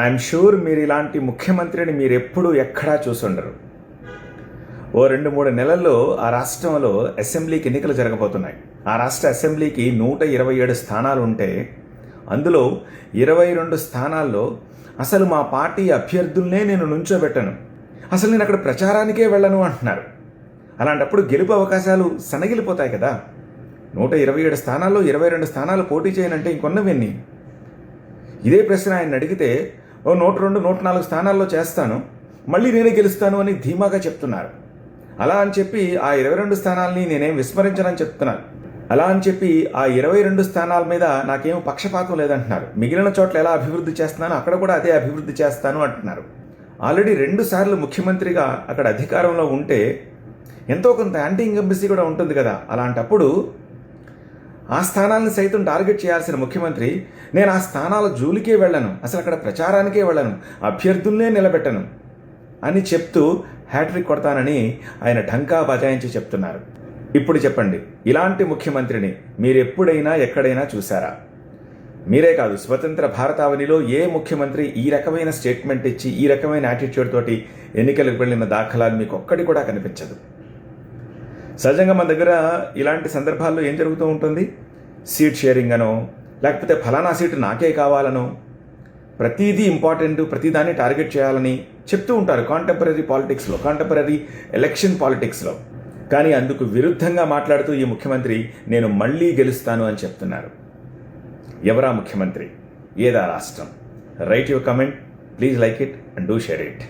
I'm sure మీరు ఇలాంటి ముఖ్యమంత్రిని మీరు ఎప్పుడూ ఎక్కడా చూసుండరు. ఓ 2-3 నెలల్లో ఆ రాష్ట్రంలో అసెంబ్లీకి ఎన్నికలు జరగబోతున్నాయి. ఆ రాష్ట్ర అసెంబ్లీకి 127 స్థానాలు ఉంటే అందులో 22 స్థానాల్లో అసలు మా పార్టీ అభ్యర్థుల్నే నేను నుంచోబెట్టను, అసలు నేను అక్కడ ప్రచారానికే వెళ్ళను అంటున్నారు. అలాంటప్పుడు గెలుపు అవకాశాలు సన్నగిలిపోతాయి కదా. 127 స్థానాల్లో 22 స్థానాలు పోటీ చేయనంటే ఇంకొన్నవన్నీ. ఇదే ప్రశ్న ఆయన అడిగితే 102, 104 స్థానాల్లో చేస్తాను, మళ్ళీ నేనే గెలుస్తాను అని ధీమాగా చెప్తున్నారు. అలా అని చెప్పి ఆ 22 స్థానాలని నేనేం విస్మరించనని చెప్తున్నాను. అలా అని చెప్పి ఆ 22 స్థానాల మీద నాకేం పక్షపాతం లేదంటున్నారు. మిగిలిన చోట్ల ఎలా అభివృద్ధి చేస్తున్నానో అక్కడ కూడా అదే అభివృద్ధి చేస్తాను అంటున్నారు. ఆల్రెడీ 2 సార్లు ముఖ్యమంత్రిగా అక్కడ అధికారంలో ఉంటే ఎంతో కొంత యాంటీ ఇంకంబెన్సీ కూడా ఉంటుంది కదా. అలాంటప్పుడు ఆ స్థానాలను సైతం టార్గెట్ చేయాల్సిన ముఖ్యమంత్రి నేను ఆ స్థానాల జోలికే వెళ్ళను, అసలు అక్కడ ప్రచారానికే వెళ్ళను, అభ్యర్థుల్నే నిలబెట్టను అని చెప్తూ హ్యాట్రిక్ కొడతానని ఆయన ఢంకా బజాయించి చెప్తున్నారు. ఇప్పుడు చెప్పండి, ఇలాంటి ముఖ్యమంత్రిని మీరు ఎప్పుడైనా ఎక్కడైనా చూసారా? మీరే కాదు, స్వతంత్ర భారతావనిలో ఏ ముఖ్యమంత్రి ఈ రకమైన స్టేట్మెంట్ ఇచ్చి ఈ రకమైన యాటిట్యూడ్ తోటి ఎన్నికలకు వెళ్ళిన దాఖలాలు మీకు ఒక్కటి కూడా కనిపించదు. సహజంగా మన దగ్గర ఇలాంటి సందర్భాల్లో ఏం జరుగుతూ ఉంటుంది? సీట్ షేరింగ్ అనో, లేకపోతే ఫలానా సీటు నాకే కావాలనో, ప్రతిదీ ఇంపార్టెంట్, ప్రతిదాన్ని టార్గెట్ చేయాలని చెప్తూ ఉంటారు కాంటెంపరీ పాలిటిక్స్లో, కాంటెంపరీ ఎలక్షన్ పాలిటిక్స్లో. కానీ అందుకు విరుద్ధంగా మాట్లాడుతూ ఈ ముఖ్యమంత్రి నేను మళ్ళీ గెలుస్తాను అని చెప్తున్నారు. ఎవరా ముఖ్యమంత్రి? ఏదా రాష్ట్రం? Right your comment, please like it and do share it.